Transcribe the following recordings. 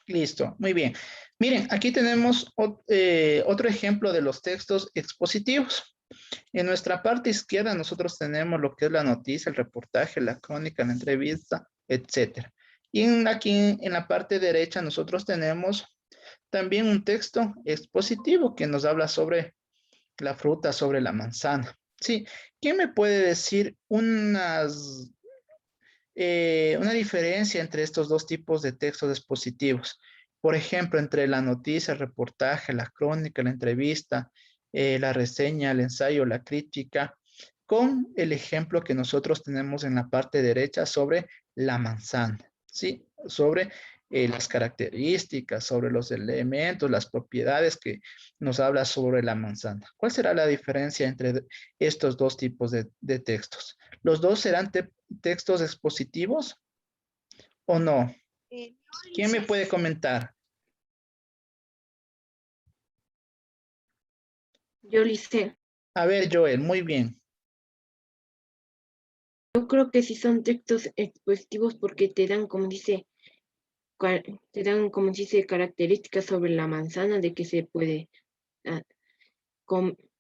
Listo, muy bien. Miren, aquí tenemos otro ejemplo de los textos expositivos. En nuestra parte izquierda nosotros tenemos lo que es la noticia, el reportaje, la crónica, la entrevista, etcétera. Y aquí en la parte derecha nosotros tenemos también un texto expositivo que nos habla sobre la fruta, sobre la manzana. Sí, ¿quién me puede decir una diferencia entre estos dos tipos de textos expositivos? Por ejemplo, entre la noticia, el reportaje, la crónica, la entrevista, la reseña, el ensayo, la crítica, con el ejemplo que nosotros tenemos en la parte derecha sobre la manzana, ¿sí? Sobre las características, sobre los elementos, las propiedades que nos habla sobre la manzana. ¿Cuál será la diferencia entre estos dos tipos de textos? ¿Los dos serán textos expositivos o no? ¿Quién me puede comentar? Yo Lice. A ver, Joel, muy bien. Yo creo que sí son textos expositivos porque te dan, como dice, características sobre la manzana de que se puede ah,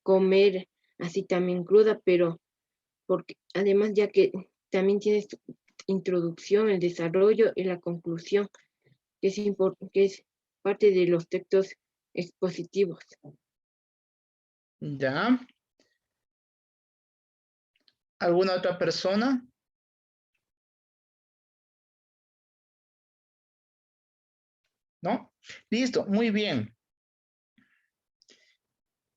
comer así también cruda, pero porque además ya que también tienes introducción, el desarrollo y la conclusión, que es parte de los textos expositivos. ¿Ya? ¿Alguna otra persona? ¿No? Listo, muy bien.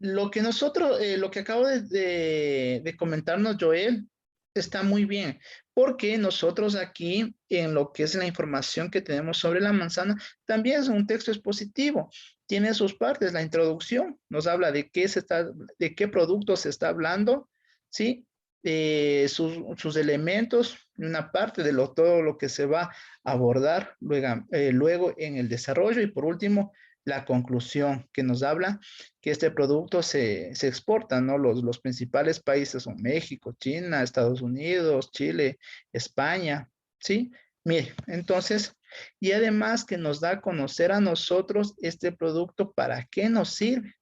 Lo que acabo de comentarnos, Joel, está muy bien, porque nosotros aquí, en lo que es la información que tenemos sobre la manzana, también es un texto expositivo. Tiene sus partes, la introducción, nos habla de qué producto se está hablando, ¿sí? Sus elementos, una parte de todo lo que se va a abordar luego en el desarrollo y por último, la conclusión que nos habla que este producto se exporta, ¿no? Los principales países son México, China, Estados Unidos, Chile, España, ¿sí? Mire, entonces, y además que nos da a conocer a nosotros este producto, ¿para qué nos sirve?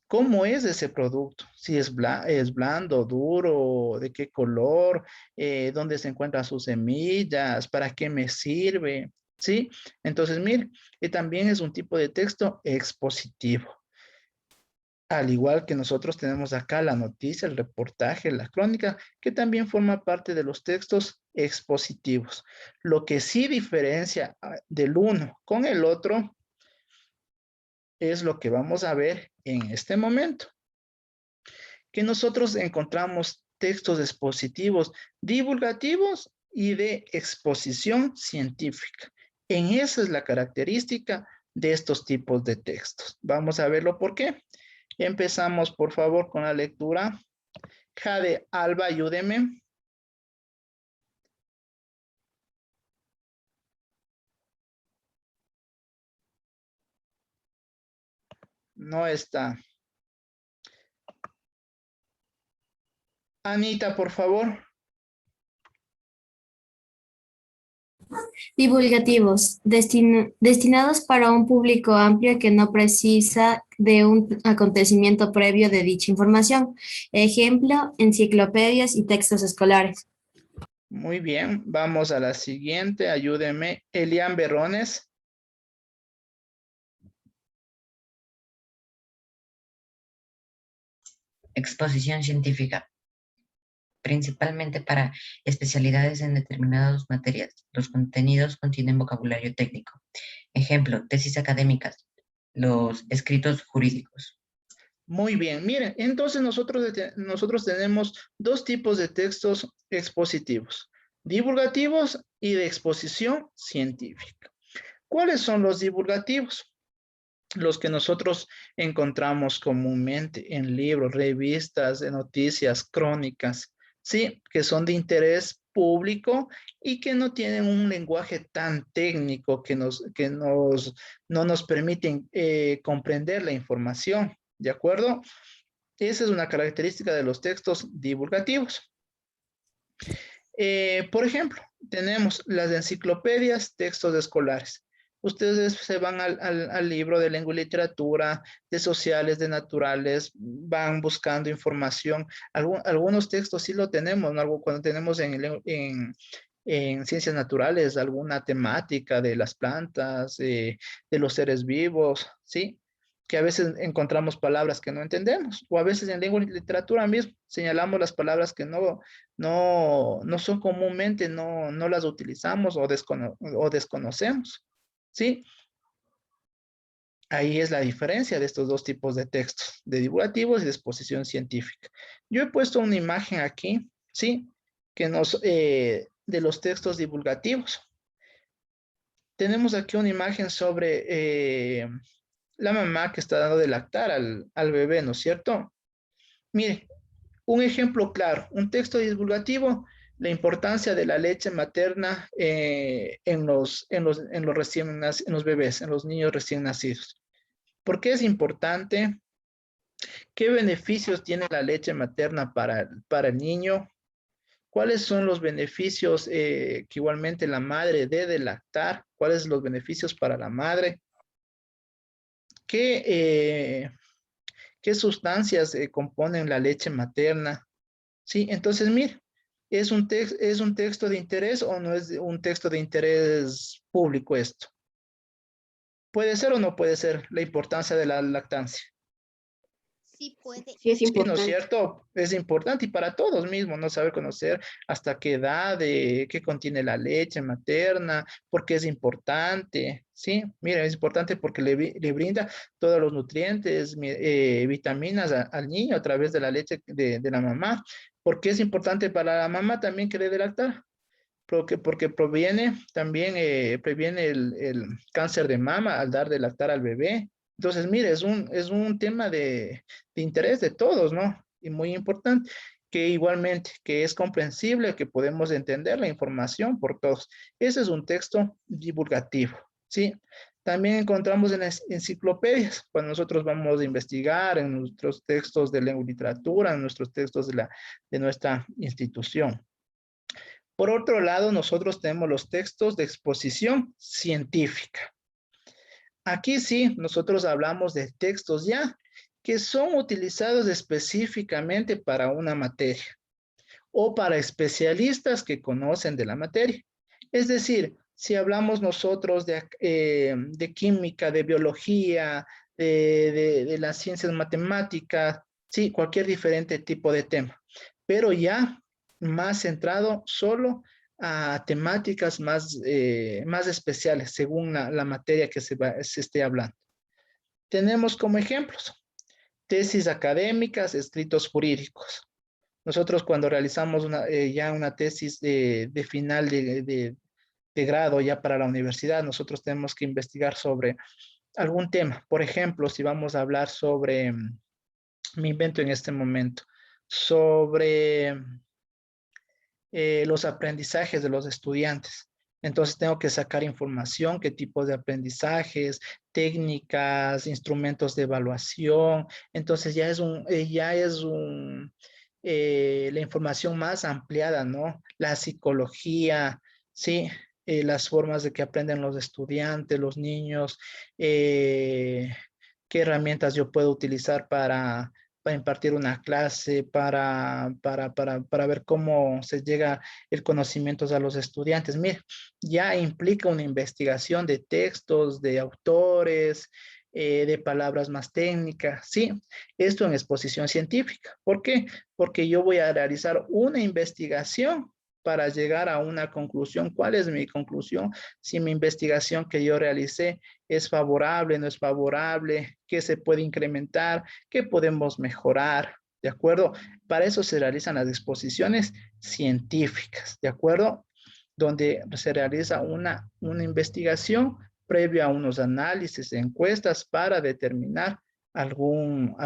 ¿Cómo es ese producto? Si es blando, duro, de qué color, dónde se encuentran sus semillas, para qué me sirve, ¿sí? Entonces, mire, también es un tipo de texto expositivo. Al igual que nosotros tenemos acá la noticia, el reportaje, la crónica, que también forma parte de los textos expositivos. Lo que sí diferencia del uno con el otro es lo que vamos a ver en este momento, que nosotros encontramos textos expositivos divulgativos y de exposición científica. En esa es la característica de estos tipos de textos. Vamos a verlo por qué. Empezamos, por favor, con la lectura. Jade, Alba, ayúdeme. No está. Anita, por favor. Divulgativos, destinados para un público amplio que no precisa de un acontecimiento previo de dicha información. Ejemplo, enciclopedias y textos escolares. Muy bien, vamos a la siguiente. Ayúdeme. Elian Berrones. Exposición científica, principalmente para especialidades en determinadas materias. Los contenidos contienen vocabulario técnico. Ejemplo, tesis académicas, los escritos jurídicos. Muy bien, miren, entonces nosotros tenemos dos tipos de textos expositivos, divulgativos y de exposición científica. ¿Cuáles son los divulgativos? Los que nosotros encontramos comúnmente en libros, revistas, de noticias, crónicas, ¿sí? Que son de interés público y que no tienen un lenguaje tan técnico no nos permiten comprender la información, ¿de acuerdo? Esa es una característica de los textos divulgativos. Por ejemplo, tenemos las enciclopedias, textos escolares. Ustedes se van al libro de lengua y literatura, de sociales, de naturales, van buscando información. Algunos textos sí lo tenemos, ¿no? Cuando tenemos en ciencias naturales alguna temática de las plantas, de los seres vivos, ¿sí? Que a veces encontramos palabras que no entendemos, o a veces en lengua y literatura mismo señalamos las palabras que no son comúnmente, no las utilizamos o desconocemos, ¿sí? Ahí es la diferencia de estos dos tipos de textos, de divulgativos y de exposición científica. Yo he puesto una imagen aquí, ¿sí? De los textos divulgativos. Tenemos aquí una imagen sobre la mamá que está dando de lactar al bebé, ¿no es cierto? Mire, un ejemplo claro, un texto divulgativo, la importancia de la leche materna en los bebés, en los niños recién nacidos. ¿Por qué es importante? ¿Qué beneficios tiene la leche materna para el niño? ¿Cuáles son los beneficios que igualmente la madre debe lactar? ¿Cuáles son los beneficios para la madre? ¿Qué sustancias componen la leche materna? Sí, entonces, mire, ¿es un texto de interés o no es un texto de interés público esto? ¿Puede ser o no puede ser la importancia de la lactancia? Sí puede. Sí, es Sí, ¿no es importante. cierto? Es importante y para todos mismos, ¿no? Saber conocer hasta qué edad, qué contiene la leche materna, por qué es importante, ¿sí? Mira, es importante porque le brinda todos los nutrientes, vitaminas al niño a través de la leche de la mamá. ¿Por qué es importante para la mamá también que le dé lactar? Porque previene el cáncer de mama al dar de lactar al bebé. Entonces, mire, es un tema de interés de todos, ¿no? Y muy importante, que igualmente, que es comprensible, que podemos entender la información por todos. Ese es un texto divulgativo, ¿sí? También encontramos en las enciclopedias, cuando nosotros vamos a investigar en nuestros textos de lengua y literatura, en nuestros textos de nuestra institución. Por otro lado, nosotros tenemos los textos de exposición científica. Aquí sí, nosotros hablamos de textos ya que son utilizados específicamente para una materia o para especialistas que conocen de la materia. Es decir, si hablamos nosotros de química, de biología, de las ciencias matemáticas, sí, cualquier diferente tipo de tema, pero ya más centrado solo a temáticas más especiales según la materia que se esté hablando. Tenemos como ejemplos tesis académicas, escritos jurídicos. Nosotros cuando realizamos ya una tesis de final de grado ya para la universidad, nosotros tenemos que investigar sobre algún tema. Por ejemplo, si vamos a hablar sobre, me invento en este momento, sobre los aprendizajes de los estudiantes. Entonces tengo que sacar información, qué tipos de aprendizajes, técnicas, instrumentos de evaluación. Entonces la información más ampliada, ¿no? La psicología, ¿sí? Las formas de que aprenden los estudiantes, los niños, qué herramientas yo puedo utilizar para impartir una clase, para ver cómo se llega el conocimiento a los estudiantes. Mire, ya implica una investigación de textos, de autores, de palabras más técnicas, ¿sí? Esto en exposición científica. ¿Por qué? Porque yo voy a realizar una investigación para llegar a una conclusión. ¿Cuál es mi conclusión? Si mi investigación que yo realicé es favorable, no es favorable, qué se puede incrementar, qué podemos mejorar, ¿de acuerdo? Para eso se realizan las exposiciones científicas, ¿de acuerdo? Donde se realiza una investigación previa a unos análisis, encuestas para determinar un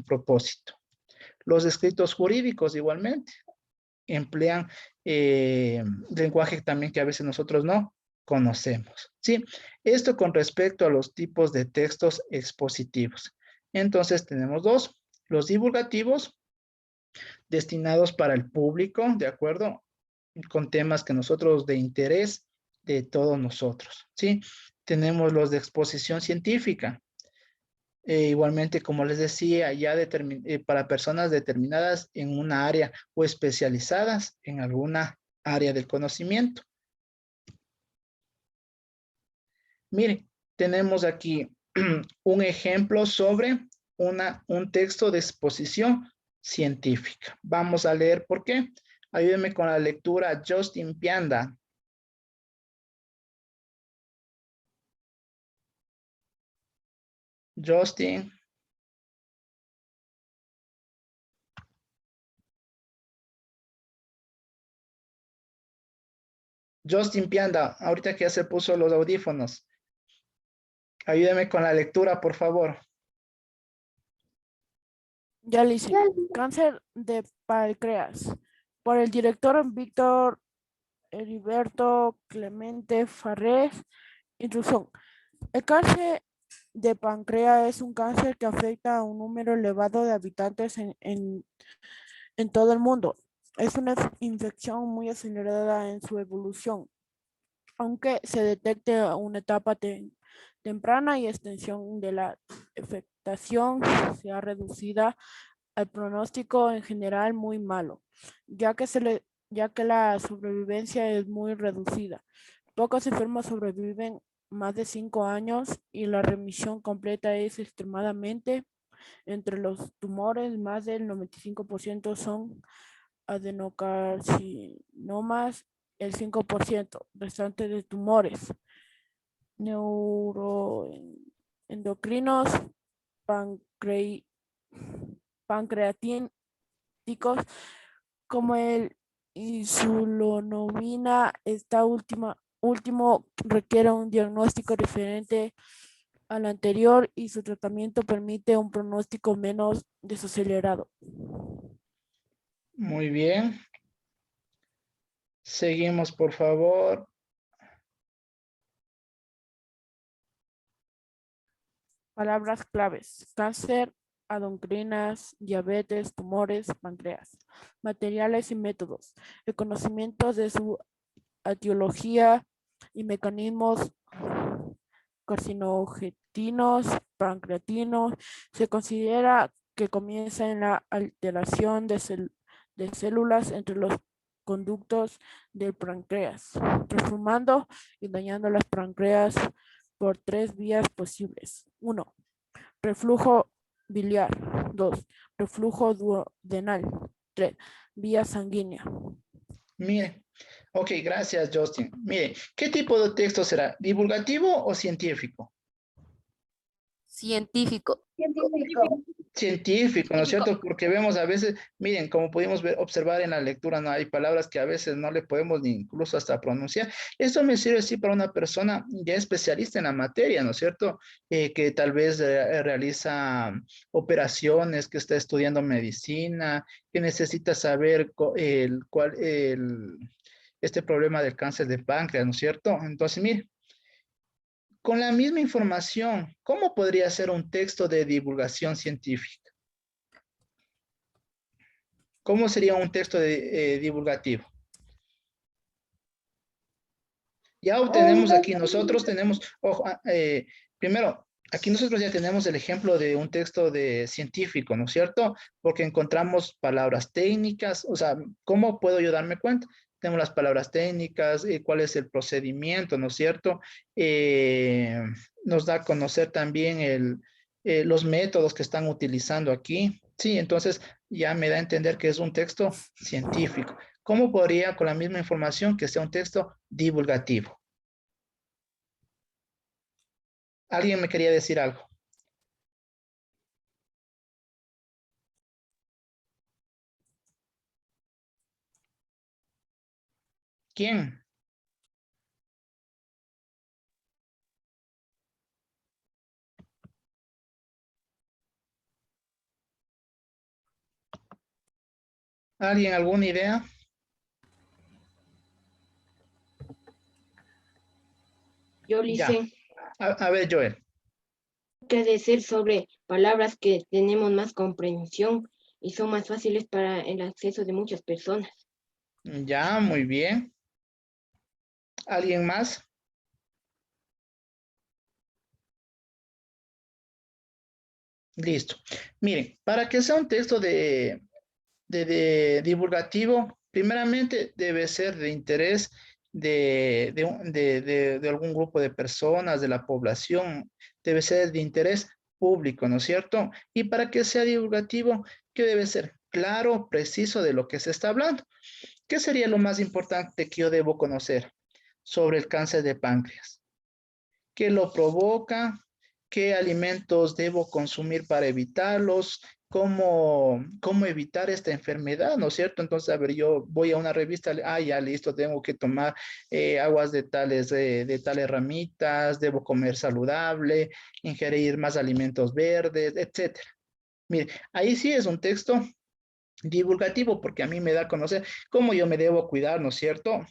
propósito. Los escritos jurídicos igualmente emplean lenguaje también que a veces nosotros no conocemos, ¿sí? Esto con respecto a los tipos de textos expositivos. Entonces tenemos dos, los divulgativos destinados para el público, ¿de acuerdo? Con temas que nosotros de interés todos nosotros, ¿sí? Tenemos los de exposición científica. Igualmente, como les decía, ya para personas determinadas en una área o especializadas en alguna área del conocimiento. Miren, tenemos aquí un ejemplo sobre un texto de exposición científica. Vamos a leer por qué. Ayúdenme con la lectura, Justin Pianda. Justin. Justin Pianda, ahorita que ya se puso los audífonos. Ayúdeme con la lectura, por favor. Ya le hice. Cáncer de páncreas. Por el director Víctor Heriberto Clemente Farrés. Introducción. El cáncer de páncreas es un cáncer que afecta a un número elevado de habitantes en todo el mundo. Es una infección muy acelerada en su evolución, aunque se detecte a una etapa temprana y extensión de la afectación sea reducida, el pronóstico en general muy malo, ya que la sobrevivencia es muy reducida. Pocos enfermos sobreviven más de 5 años y la remisión completa es extremadamente. Entre los tumores, más del 95% son adenocarcinomas, el 5% restante de tumores neuroendocrinos, pancreatínicos, como el insulinomina. Esta último requiere un diagnóstico diferente al anterior y su tratamiento permite un pronóstico menos desacelerado. Muy bien. Seguimos, por favor. Palabras claves: cáncer, endocrinas, diabetes, tumores, páncreas. Materiales y métodos. El conocimiento de su etiología y mecanismos carcinogénicos, pancreatinos. Se considera que comienza en la alteración de células entre los conductos del páncreas, transformando y dañando las páncreas por 3 vías posibles. 1. Reflujo biliar. 2. Reflujo duodenal. 3. Vía sanguínea. Mire. Ok, gracias, Justin. Mire, ¿qué tipo de texto será? ¿Divulgativo o científico? Científico. Científico, ¿no es cierto? Porque vemos a veces, miren, como pudimos observar en la lectura, no hay palabras que a veces no le podemos ni incluso hasta pronunciar. Esto me sirve sí para una persona ya especialista en la materia, ¿no es cierto? Que tal vez realiza operaciones, que está estudiando medicina, que necesita saber este problema del cáncer de páncreas, ¿no es cierto? Entonces, mire, con la misma información, ¿cómo podría ser un texto de divulgación científica? ¿Cómo sería un texto divulgativo? Ya obtenemos aquí, nosotros tenemos, primero, aquí nosotros ya tenemos el ejemplo de un texto de científico, ¿no es cierto? Porque encontramos palabras técnicas, o sea, ¿cómo puedo yo darme cuenta? Tenemos las palabras técnicas, cuál es el procedimiento, ¿no es cierto? Nos da a conocer también los métodos que están utilizando aquí. Sí, entonces ya me da a entender que es un texto científico. ¿Cómo podría, con la misma información, que sea un texto divulgativo? ¿Alguien me quería decir algo? ¿Quién? ¿Alguien alguna idea? Yo le Ya. hice A ver, Joel. que decir sobre palabras que tenemos más comprensión y son más fáciles para el acceso de muchas personas. Ya, muy bien. ¿Alguien más? Listo. Miren, para que sea un texto de divulgativo, primeramente debe ser de interés de algún grupo de personas, de la población, debe ser de interés público, ¿no es cierto? Y para que sea divulgativo, ¿qué debe ser? Claro, preciso de lo que se está hablando. ¿Qué sería lo más importante que yo debo conocer sobre el cáncer de páncreas? ¿Qué lo provoca? ¿Qué alimentos debo consumir para evitarlos? ¿Cómo evitar esta enfermedad? ¿No es cierto? Entonces, a ver, yo voy a una revista, ya listo, tengo que tomar aguas de tales ramitas, debo comer saludable, ingerir más alimentos verdes, etcétera. Mire, ahí sí es un texto divulgativo porque a mí me da a conocer cómo yo me debo cuidar, ¿no es cierto?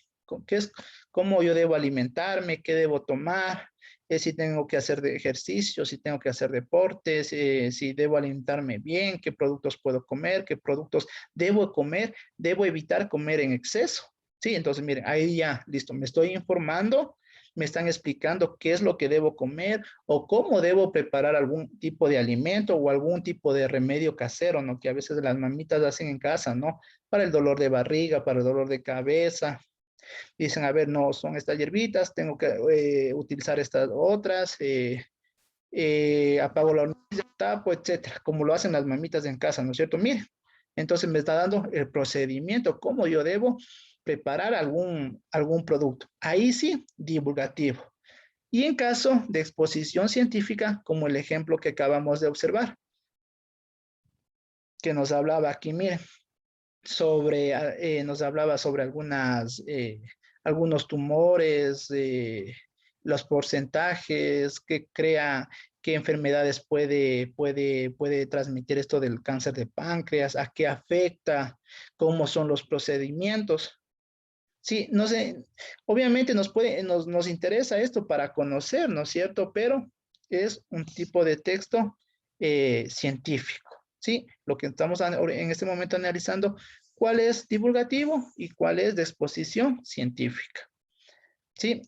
¿Qué es, cómo yo debo alimentarme, qué debo tomar, si tengo que hacer de ejercicio, si tengo que hacer deportes, si debo alimentarme bien, qué productos puedo comer, qué productos debo comer, debo evitar comer en exceso. Sí, entonces miren, ahí ya, listo, me estoy informando, me están explicando qué es lo que debo comer o cómo debo preparar algún tipo de alimento o algún tipo de remedio casero, ¿no? Que a veces las mamitas hacen en casa, ¿no? Para el dolor de barriga, para el dolor de cabeza. Dicen, a ver, no, son estas hierbitas, tengo que utilizar estas otras, apago la hornilla, tapo, etcétera, como lo hacen las mamitas en casa, ¿no es cierto? Mire, entonces me está dando el procedimiento, cómo yo debo preparar algún producto. Ahí sí, divulgativo. Y en caso de exposición científica, como el ejemplo que acabamos de observar, que nos hablaba aquí, miren, nos hablaba sobre algunos tumores, los porcentajes, qué enfermedades puede transmitir esto del cáncer de páncreas, a qué afecta, cómo son los procedimientos. Sí, no sé, obviamente nos interesa esto para conocer, ¿no es cierto? Pero es un tipo de texto científico, ¿sí? Lo que estamos en este momento analizando, cuál es divulgativo y cuál es de exposición científica, ¿sí?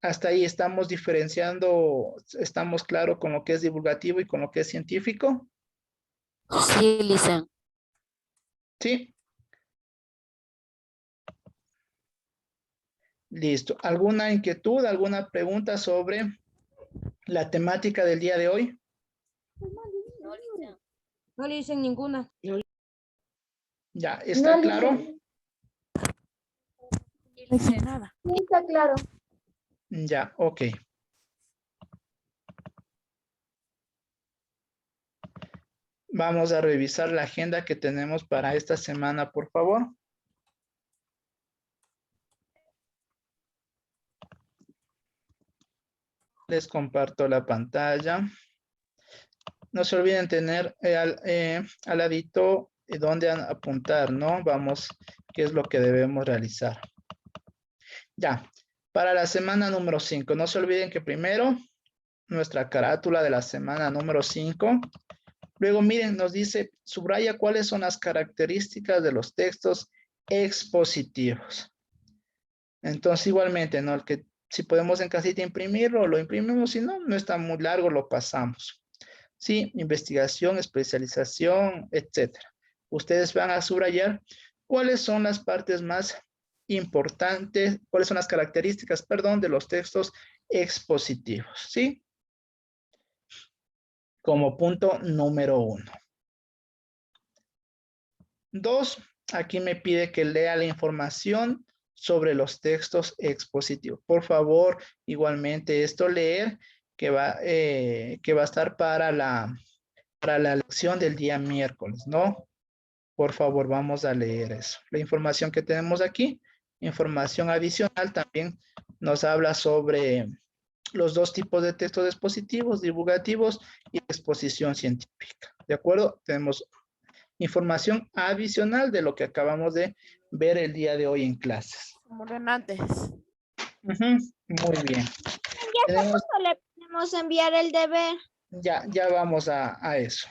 Hasta ahí estamos diferenciando, estamos claros con lo que es divulgativo y con lo que es científico, Sí, Lisa. ¿sí? Listo. ¿Alguna inquietud, alguna pregunta sobre la temática del día de hoy? No le dicen ninguna. Ya, ¿está claro? No hice nada. Está claro. Ya, ok. Vamos a revisar la agenda que tenemos para esta semana, por favor. Les comparto la pantalla. No se olviden tener al ladito donde apuntar, ¿no? Vamos, ¿qué es lo que debemos realizar? Ya, para la semana número 5, no se olviden que primero nuestra carátula de la semana número 5. Luego, miren, nos dice, subraya cuáles son las características de los textos expositivos. Entonces, igualmente, ¿no? Si podemos en casita imprimirlo, lo imprimimos, si no, no está muy largo, lo pasamos. Sí, investigación, especialización, etcétera. Ustedes van a subrayar cuáles son las partes más importantes, cuáles son las características, perdón, de los textos expositivos, ¿sí? Como punto número 1. 2, aquí me pide que lea la información sobre los textos expositivos. Por favor, igualmente esto leer que va a estar para la lección del día miércoles, ¿no? Por favor, vamos a leer eso. La información que tenemos aquí, información adicional también nos habla sobre los dos tipos de textos expositivos, divulgativos y exposición científica. ¿De acuerdo? Tenemos información adicional de lo que acabamos de ver el día de hoy en clases. Como eran antes. Muy bien. ¿Cuándo le podemos enviar el deber? Ya vamos a eso.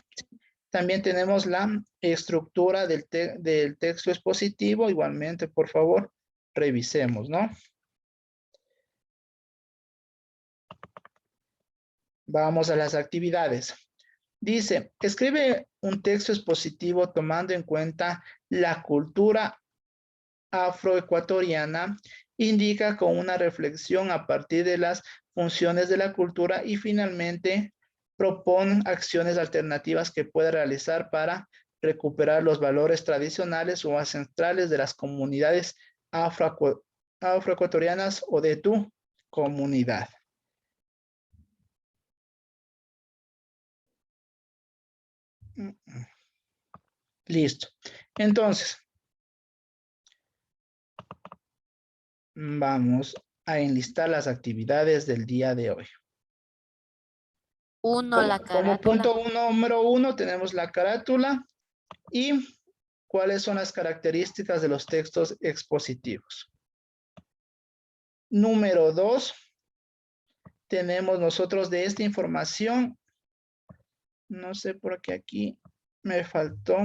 También tenemos la estructura del texto expositivo. Igualmente, por favor, revisemos, ¿no? Vamos a las actividades. Dice, escribe un texto expositivo tomando en cuenta la cultura afroecuatoriana, indica con una reflexión a partir de las funciones de la cultura y finalmente propone acciones alternativas que pueda realizar para recuperar los valores tradicionales o ancestrales de las comunidades afroecuatorianas o de tu comunidad. Listo. Entonces, vamos a enlistar las actividades del día de hoy. Como punto número 1 tenemos la carátula y cuáles son las características de los textos expositivos. Número 2, tenemos nosotros de esta información, no sé por qué aquí me faltó,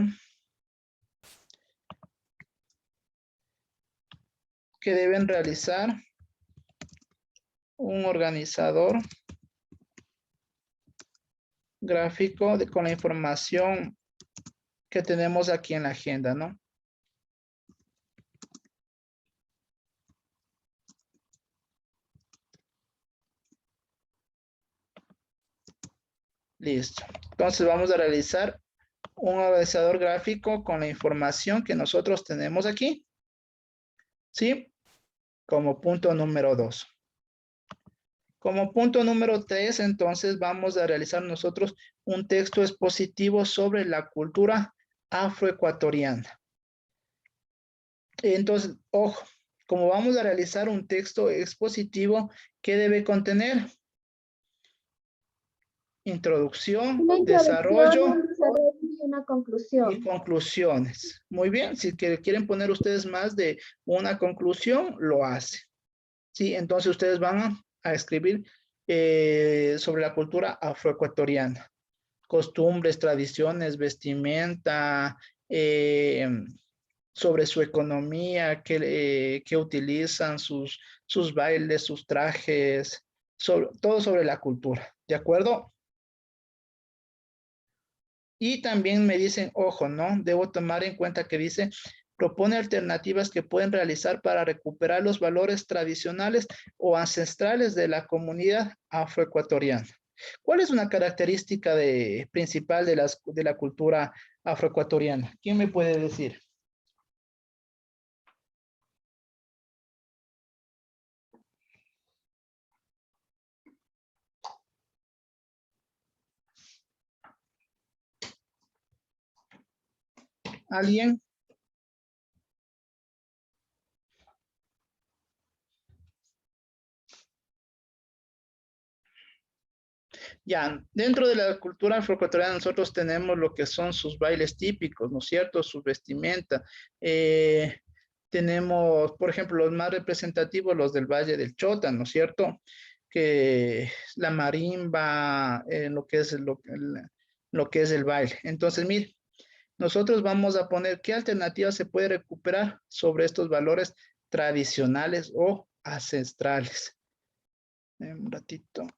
que deben realizar un organizador gráfico con la información que tenemos aquí en la agenda, ¿no? Listo. Entonces vamos a realizar un organizador gráfico con la información que nosotros tenemos aquí. ¿Sí? Como punto número 2. Como punto número 3, entonces vamos a realizar nosotros un texto expositivo sobre la cultura afroecuatoriana. Entonces, ojo, como vamos a realizar un texto expositivo, ¿qué debe contener? Introducción, desarrollo y una conclusión. y conclusiones. Muy bien, si quieren poner ustedes más de una conclusión, lo hace. Sí, entonces ustedes van a escribir sobre la cultura afroecuatoriana. Costumbres, tradiciones, vestimenta, sobre su economía, que utilizan sus bailes, sus trajes, todo sobre la cultura. ¿De acuerdo? Y también me dicen, ojo, ¿no? Debo tomar en cuenta que dice, propone alternativas que pueden realizar para recuperar los valores tradicionales o ancestrales de la comunidad afroecuatoriana. ¿Cuál es una característica principal de la cultura afroecuatoriana? ¿Quién me puede decir? ¿Alguien? Ya, dentro de la cultura afroecuatoriana nosotros tenemos lo que son sus bailes típicos, ¿no es cierto? Su vestimenta. Tenemos, por ejemplo, los más representativos, los del Valle del Chota, ¿no es cierto? Que la marimba, lo que es lo que es el baile. Entonces, mire, nosotros vamos a poner qué alternativa se puede recuperar sobre estos valores tradicionales o ancestrales. Un ratito.